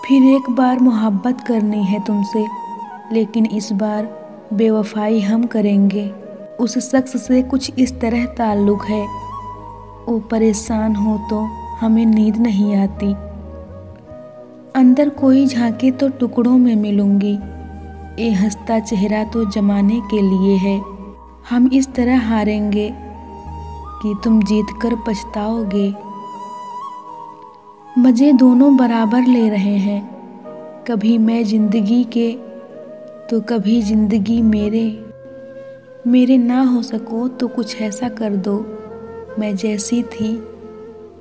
फिर एक बार मोहब्बत करनी है तुमसे, लेकिन इस बार बेवफाई हम करेंगे। उस शख्स से कुछ इस तरह ताल्लुक़ है, वो परेशान हो तो हमें नींद नहीं आती। अंदर कोई झांके तो टुकड़ों में मिलूंगी, ये हंसता चेहरा तो जमाने के लिए है। हम इस तरह हारेंगे कि तुम जीत कर पछताओगे। मज़े दोनों बराबर ले रहे हैं, कभी मैं ज़िंदगी के तो कभी ज़िंदगी मेरे ना हो सको तो कुछ ऐसा कर दो, मैं जैसी थी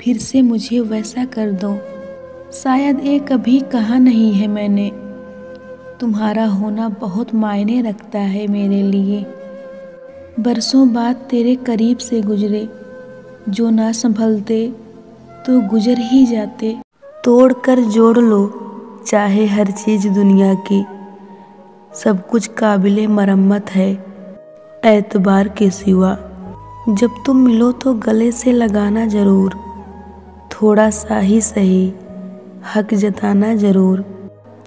फिर से मुझे वैसा कर दो। शायद ये कभी कहा नहीं है मैंने, तुम्हारा होना बहुत मायने रखता है मेरे लिए। बरसों बाद तेरे करीब से गुजरे, जो ना संभलते तो गुजर ही जाते। तोड़ कर जोड़ लो चाहे हर चीज़ दुनिया की, सब कुछ काबिले मरम्मत है एतबार के सिवा। जब तुम मिलो तो गले से लगाना ज़रूर, थोड़ा सा ही सही हक जताना ज़रूर।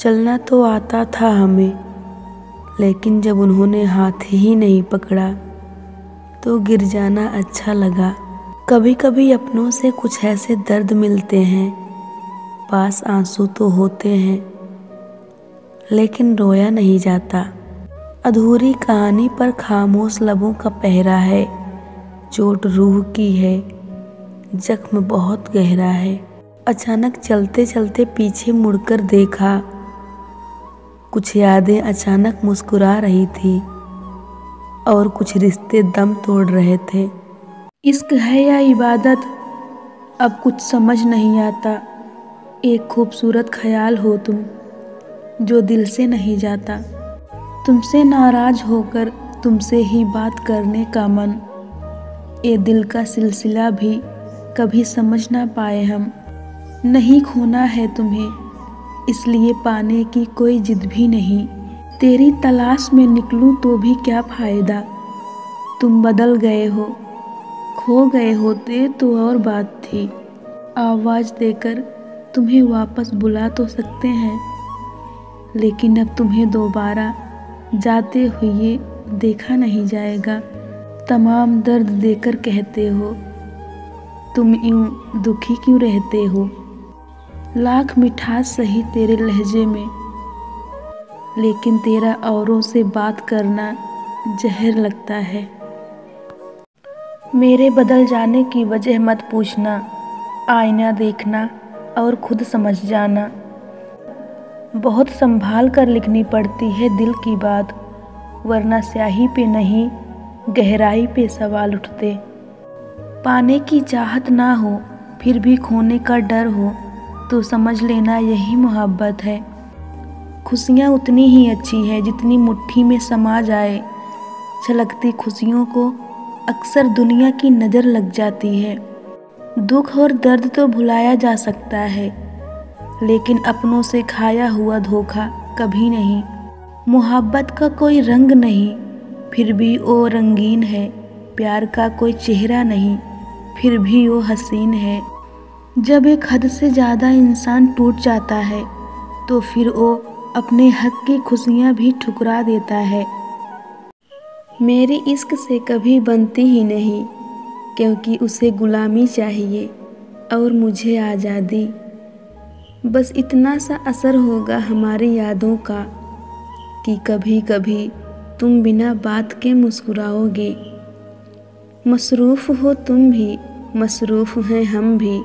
चलना तो आता था हमें, लेकिन जब उन्होंने हाथ ही नहीं पकड़ा तो गिर जाना अच्छा लगा। कभी कभी अपनों से कुछ ऐसे दर्द मिलते हैं, पास आंसू तो होते हैं लेकिन रोया नहीं जाता। अधूरी कहानी पर खामोश लबों का पहरा है, चोट रूह की है, जख्म बहुत गहरा है। अचानक चलते चलते पीछे मुड़कर देखा, कुछ यादें अचानक मुस्कुरा रही थी और कुछ रिश्ते दम तोड़ रहे थे। इश्क है या इबादत अब कुछ समझ नहीं आता, एक खूबसूरत ख्याल हो तुम जो दिल से नहीं जाता। तुमसे नाराज होकर तुमसे ही बात करने का मन, ये दिल का सिलसिला भी कभी समझ ना पाए हम। नहीं खोना है तुम्हें इसलिए पाने की कोई जिद भी नहीं, तेरी तलाश में निकलूं तो भी क्या फ़ायदा। तुम बदल गए हो, खो गए होते तो और बात थी। आवाज़ देकर तुम्हें वापस बुला तो सकते हैं, लेकिन अब तुम्हें दोबारा जाते हुए देखा नहीं जाएगा। तमाम दर्द देकर कहते हो, तुम यूं दुखी क्यों रहते हो। लाख मिठास सही तेरे लहजे में, लेकिन तेरा औरों से बात करना जहर लगता है। मेरे बदल जाने की वजह मत पूछना, आईना देखना और खुद समझ जाना। बहुत संभाल कर लिखनी पड़ती है दिल की बात, वरना स्याही पे नहीं गहराई पे सवाल उठते। पाने की चाहत ना हो फिर भी खोने का डर हो तो समझ लेना यही मोहब्बत है। खुशियाँ उतनी ही अच्छी है जितनी मुट्ठी में समा जाए, छलकती खुशियों को अक्सर दुनिया की नज़र लग जाती है। दुख और दर्द तो भुलाया जा सकता है, लेकिन अपनों से खाया हुआ धोखा कभी नहीं। मोहब्बत का कोई रंग नहीं फिर भी वो रंगीन है, प्यार का कोई चेहरा नहीं फिर भी वो हसीन है। जब एक हद से ज़्यादा इंसान टूट जाता है तो फिर वो अपने हक की खुशियाँ भी ठुकरा देता है। मेरी इश्क से कभी बनती ही नहीं, क्योंकि उसे गुलामी चाहिए और मुझे आज़ादी। बस इतना सा असर होगा हमारी यादों का कि कभी कभी तुम बिना बात के मुस्कुराओगे। मसरूफ़ हो तुम भी, मसरूफ़ हैं हम भी,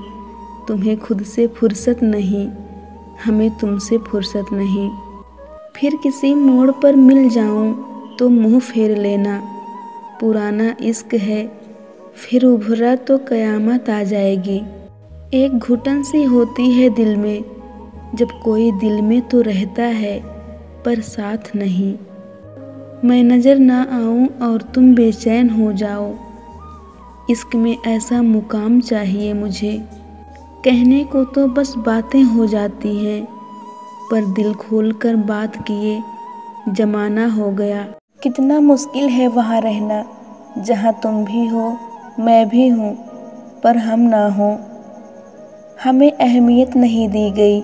तुम्हें खुद से फुर्सत नहीं, हमें तुमसे फुर्सत नहीं। फिर किसी मोड़ पर मिल जाऊं तो मुंह फेर लेना, पुराना इश्क है फिर उभरा तो क़यामत आ जाएगी। एक घुटन सी होती है दिल में, जब कोई दिल में तो रहता है पर साथ नहीं। मैं नज़र ना आऊं और तुम बेचैन हो जाओ, इश्क में ऐसा मुकाम चाहिए मुझे। कहने को तो बस बातें हो जाती हैं, पर दिल खोल कर बात किए ज़माना हो गया। कितना मुश्किल है वहाँ रहना जहाँ तुम भी हो मैं भी हूँ पर हम ना हों। हमें अहमियत नहीं दी गई,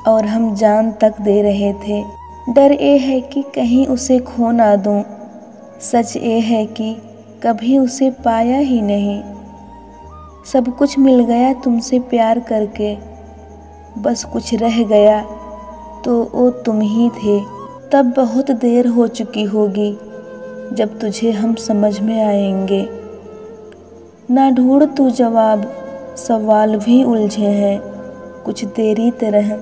और हम जान तक दे रहे थे। डर ये है कि कहीं उसे खो ना दूं, सच ये है कि कभी उसे पाया ही नहीं। सब कुछ मिल गया तुमसे प्यार करके, बस कुछ रह गया तो वो तुम ही थे। तब बहुत देर हो चुकी होगी जब तुझे हम समझ में आएंगे। ना ढूंढ तू जवाब, सवाल भी उलझे हैं, कुछ तेरी तरह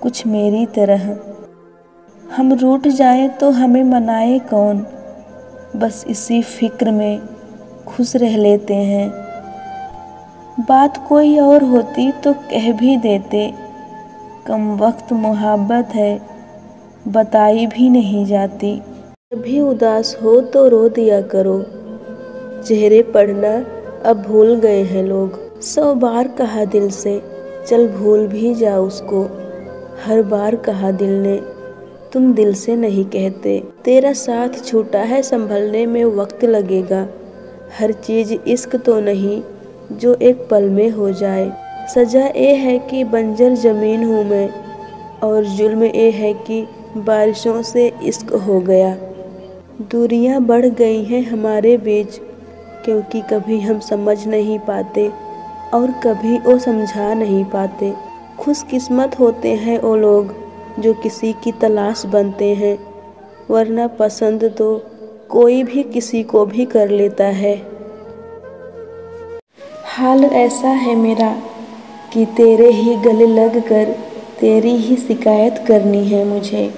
कुछ मेरी तरह। हम रूठ जाएं तो हमें मनाए कौन, बस इसी फिक्र में खुश रह लेते हैं। बात कोई और होती तो कह भी देते, कम वक्त मोहब्बत है बताई भी नहीं जाती। कभी उदास हो तो रो दिया करो, चेहरे पढ़ना अब भूल गए हैं लोग। 100 बार कहा दिल से चल भूल भी जा उसको, हर बार कहा दिल ने तुम दिल से नहीं कहते। तेरा साथ छूटा है संभलने में वक्त लगेगा, हर चीज़ इश्क तो नहीं जो एक पल में हो जाए। सजा ये है कि बंजर ज़मीन हूँ मैं, और जुल्म ये है कि बारिशों से इश्क हो गया। दूरियां बढ़ गई हैं हमारे बीच, क्योंकि कभी हम समझ नहीं पाते और कभी वो समझा नहीं पाते। खुशकिस्मत होते हैं वो लोग जो किसी की तलाश बनते हैं, वरना पसंद तो कोई भी किसी को भी कर लेता है। हाल ऐसा है मेरा कि तेरे ही गले लग कर तेरी ही शिकायत करनी है मुझे।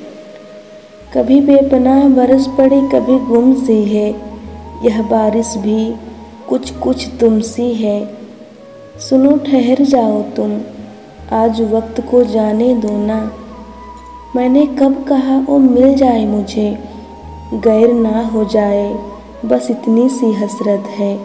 कभी बेपनाह बरस पड़ी कभी गुम सी है, यह बारिश भी कुछ कुछ तुमसी है। सुनो ठहर जाओ तुम, आज वक्त को जाने दो ना। मैंने कब कहा वो मिल जाए मुझे, गैर ना हो जाए, बस इतनी सी हसरत है।